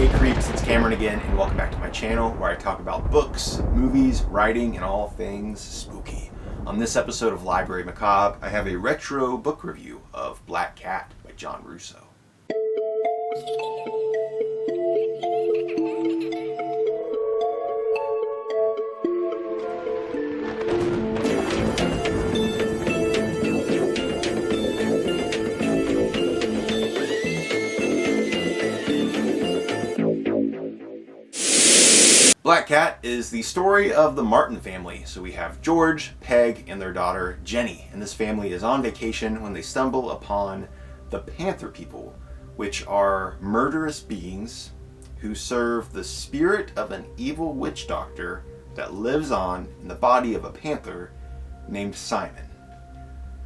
Hey creeps, it's Cameron again, and welcome back to my channel where I talk about books, movies, writing, and all things spooky. On this episode of Library Macabre, I have a retro book review of Black Cat by John Russo. Black Cat is the story of the Martin family. So we have George, Peg, and their daughter Jenny. And this family is on vacation when they stumble upon the Panther people, which are murderous beings who serve the spirit of an evil witch doctor that lives on in the body of a panther named Simon.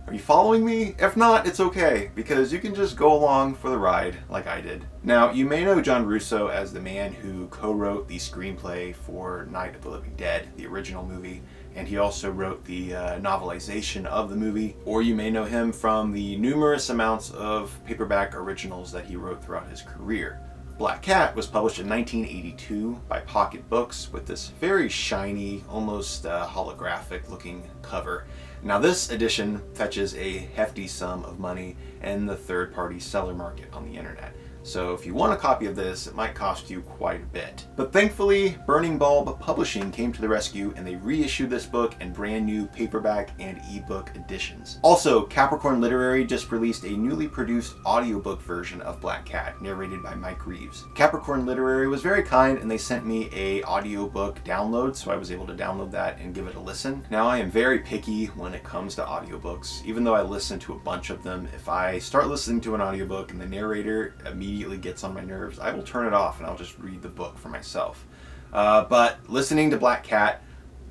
Are you following me? If not, it's okay, because you can just go along for the ride like I did. Now, you may know John Russo as the man who co-wrote the screenplay for Night of the Living Dead, the original movie, and he also wrote the novelization of the movie, or you may know him from the numerous amounts of paperback originals that he wrote throughout his career. Black Cat was published in 1982 by Pocket Books with this very shiny, almost holographic looking cover. Now this edition fetches a hefty sum of money in the third-party seller market on the internet. So if you want a copy of this, it might cost you quite a bit. But thankfully, Burning Bulb Publishing came to the rescue and they reissued this book in brand new paperback and ebook editions. Also, Capricorn Literary just released a newly produced audiobook version of Black Cat, narrated by Mike Reeves. Capricorn Literary was very kind and they sent me a audiobook download, so I was able to download that and give it a listen. Now I am very picky when it comes to audiobooks. Even though I listen to a bunch of them, if I start listening to an audiobook and the narrator immediately gets on my nerves, I will turn it off and I'll just read the book for myself. But listening to Black Cat,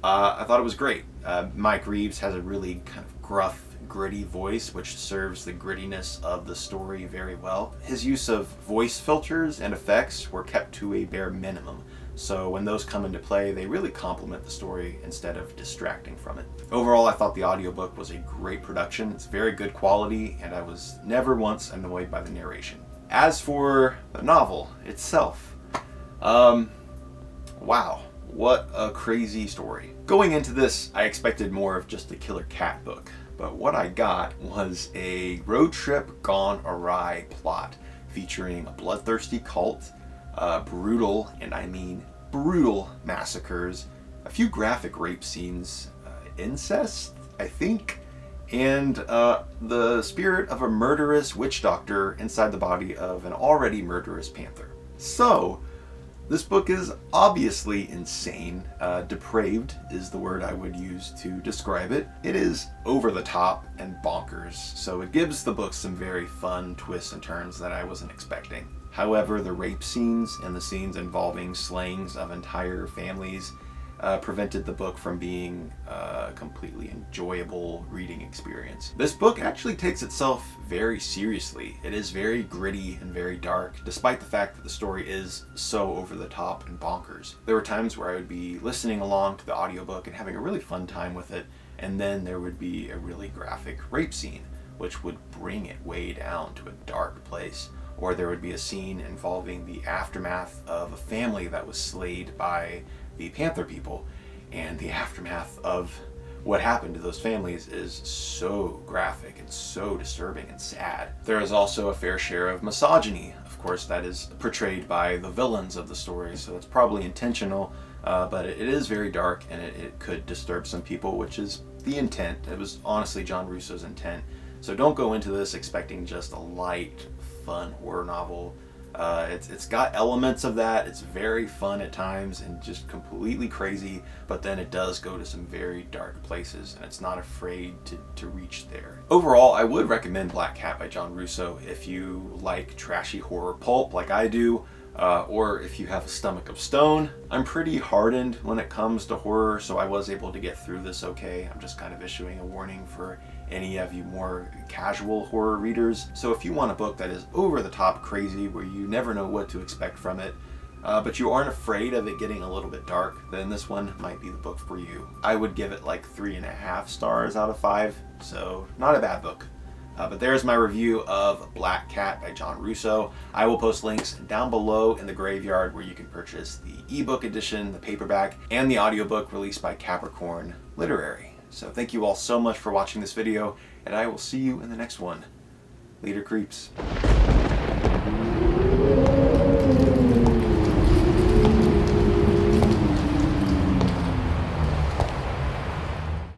I thought it was great. Mike Reeves has a really kind of gruff, gritty voice, which serves the grittiness of the story very well. His use of voice filters and effects were kept to a bare minimum. So when those come into play, they really complement the story instead of distracting from it. Overall, I thought the audiobook was a great production. It's very good quality, and I was never once annoyed by the narration. As for the novel itself, wow, what a crazy story. Going into this, I expected more of just a killer cat book, but what I got was a road trip gone awry plot featuring a bloodthirsty cult, brutal, and I mean brutal massacres, a few graphic rape scenes, incest, I think, and the spirit of a murderous witch doctor inside the body of an already murderous panther. So, this book is obviously insane. Depraved is the word I would use to describe it. It is over the top and bonkers, so it gives the book some very fun twists and turns that I wasn't expecting. However, the rape scenes and the scenes involving slayings of entire families prevented the book from being a completely enjoyable reading experience. This book actually takes itself very seriously. It is very gritty and very dark, despite the fact that the story is so over the top and bonkers. There were times where I would be listening along to the audiobook and having a really fun time with it, and then there would be a really graphic rape scene, which would bring it way down to a dark place. Or there would be a scene involving the aftermath of a family that was slayed by the Panther people, and the aftermath of what happened to those families is so graphic and so disturbing and sad. There is also a fair share of misogyny. Of course, that is portrayed by the villains of the story, so it's probably intentional, but it is very dark and it could disturb some people, which is the intent. It was honestly John Russo's intent. So don't go into this expecting just a light, fun horror novel. It's got elements of that. It's very fun at times and just completely crazy, but then it does go to some very dark places and it's not afraid to reach there. Overall, I would recommend Black Cat by John Russo if you like trashy horror pulp like I do, or if you have a stomach of stone. I'm pretty hardened when it comes to horror, so I was able to get through this okay. I'm just kind of issuing a warning for any of you more casual horror readers. So if you want a book that is over the top crazy, where you never know what to expect from it, but you aren't afraid of it getting a little bit dark, then this one might be the book for you. I would give it like 3.5 stars out of 5, so not a bad book. But there's my review of Black Cat by John Russo. I will post links down below in the graveyard where you can purchase the ebook edition, the paperback, and the audiobook released by Capricorn Literary. So thank you all so much for watching this video, and I will see you in the next one. Later, creeps.